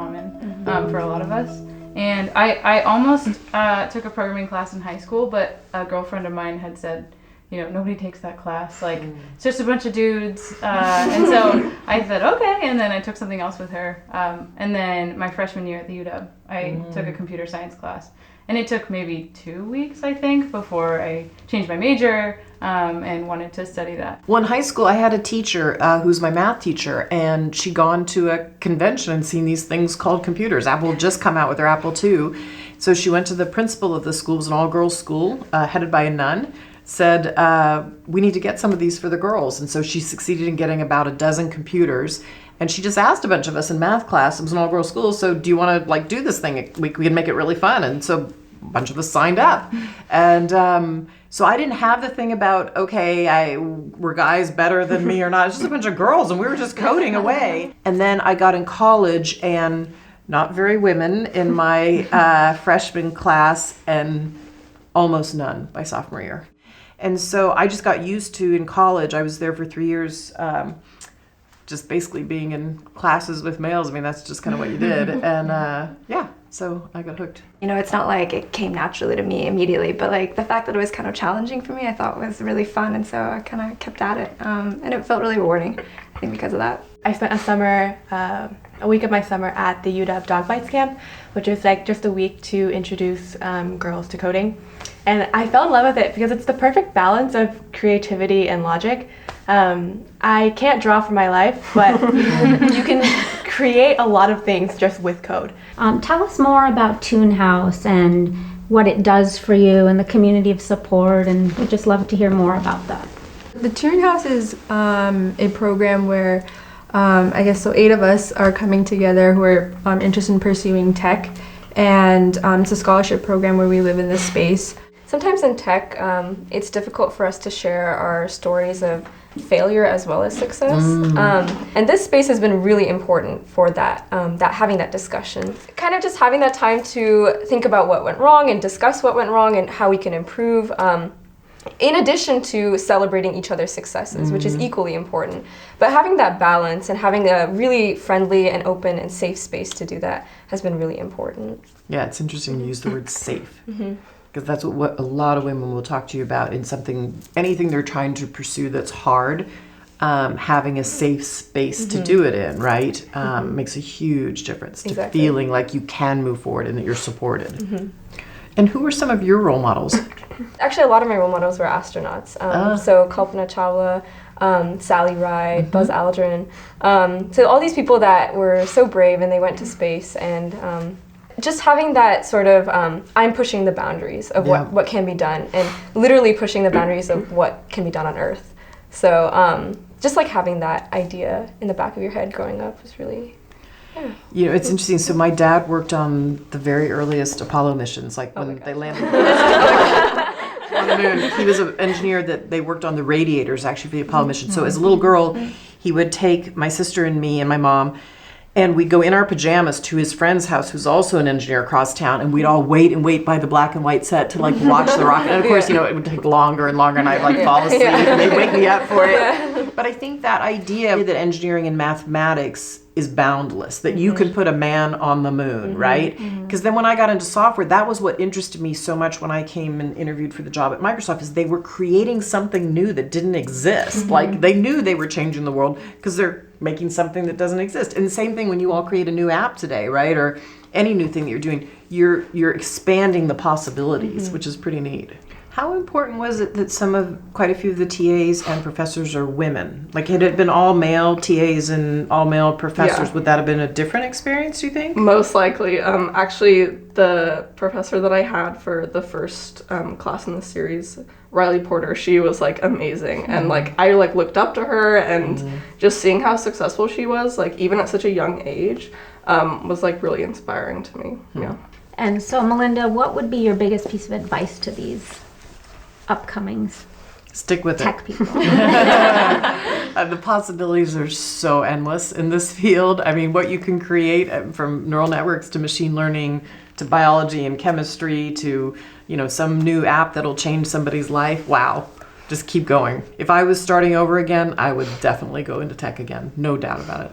common for a lot of us. And I almost took a programming class in high school, but a girlfriend of mine had said, nobody takes that class. Like, it's just a bunch of dudes. And so I said, okay. And then I took something else with her. And then my freshman year at the UW, I took a computer science class. And it took maybe 2 weeks, I think, before I changed my major and wanted to study that. Well, in high school, I had a teacher who's my math teacher, and she'd gone to a convention and seen these things called computers. Apple had just come out with their Apple II. So she went to the principal of the school. It was an all-girls school headed by a nun. Said, we need to get some of these for the girls. And so she succeeded in getting about a dozen computers. And she just asked a bunch of us in math class, it was an all-girls school, so do you want to do this thing? We can make it really fun. And so a bunch of us signed up. And so I didn't have the thing about, were guys better than me or not? It's just a bunch of girls and we were just coding away. And then I got in college and not very women in my freshman class and almost none by sophomore year. And so I just got used to, in college, I was there for 3 years, just basically being in classes with males. I mean, that's just kind of what you did. And so I got hooked. It's not like it came naturally to me immediately, but like the fact that it was kind of challenging for me, I thought was really fun. And so I kind of kept at it. And it felt really rewarding, I think, because of that. I spent a week of my summer at the UW Dog Bites Camp, which is like just a week to introduce girls to coding. And I fell in love with it because it's the perfect balance of creativity and logic. I can't draw for my life, but you can create a lot of things just with code. Tell us more about Toon House and what it does for you and the community of support, and we'd just love to hear more about that. The Toon House is a program where 8 of us are coming together who are interested in pursuing tech, and it's a scholarship program where we live in this space. Sometimes in tech, it's difficult for us to share our stories of failure as well as success. And this space has been really important for that having that discussion. Kind of just having that time to think about what went wrong and discuss what went wrong and how we can improve. In addition to celebrating each other's successes, which is equally important. But having that balance and having a really friendly and open and safe space to do that has been really important. Yeah, it's interesting you use the word safe. Because that's what a lot of women will talk to you about in anything they're trying to pursue that's hard. Having a safe space to do it in, right? Makes a huge difference to feeling like you can move forward and that you're supported. And who are some of your role models? Actually, a lot of my role models were astronauts. So Kalpana Chawla, Sally Ride, Buzz Aldrin. So all these people that were so brave and they went to space, and just having that sort of, I'm pushing the boundaries of what can be done, and literally pushing the boundaries of what can be done on Earth. So just like having that idea in the back of your head growing up was really... Yeah. It's interesting. So my dad worked on the very earliest Apollo missions, like when they landed on the moon. He was an engineer that they worked on the radiators actually for the Apollo mission. So as a little girl, he would take my sister and me and my mom, and we'd go in our pajamas to his friend's house, who's also an engineer across town, and we'd all wait by the black and white set to watch the rocket. And of course, it would take longer and longer, and I'd fall asleep, and they'd wake me up for it. But I think that idea that engineering and mathematics is boundless, that you can put a man on the moon, right? Because then when I got into software, that was what interested me so much when I came and interviewed for the job at Microsoft, is they were creating something new that didn't exist. Like, they knew they were changing the world because they're making something that doesn't exist. And the same thing when you all create a new app today, right? Or any new thing that you're doing, you're expanding the possibilities, which is pretty neat. How important was it that quite a few of the TAs and professors are women? Like, had it been all male TAs and all male professors, would that have been a different experience, do you think? Most likely. Actually, the professor that I had for the first class in the series, Riley Porter, she was amazing. And I looked up to her, and just seeing how successful she was, even at such a young age, was really inspiring to me. Yeah. And so, Melinda, what would be your biggest piece of advice to these upcoming Stick with tech people? The possibilities are so endless in this field. I mean, what you can create from neural networks to machine learning to biology and chemistry to, some new app that'll change somebody's life. Wow. Just keep going. If I was starting over again, I would definitely go into tech again. No doubt about it.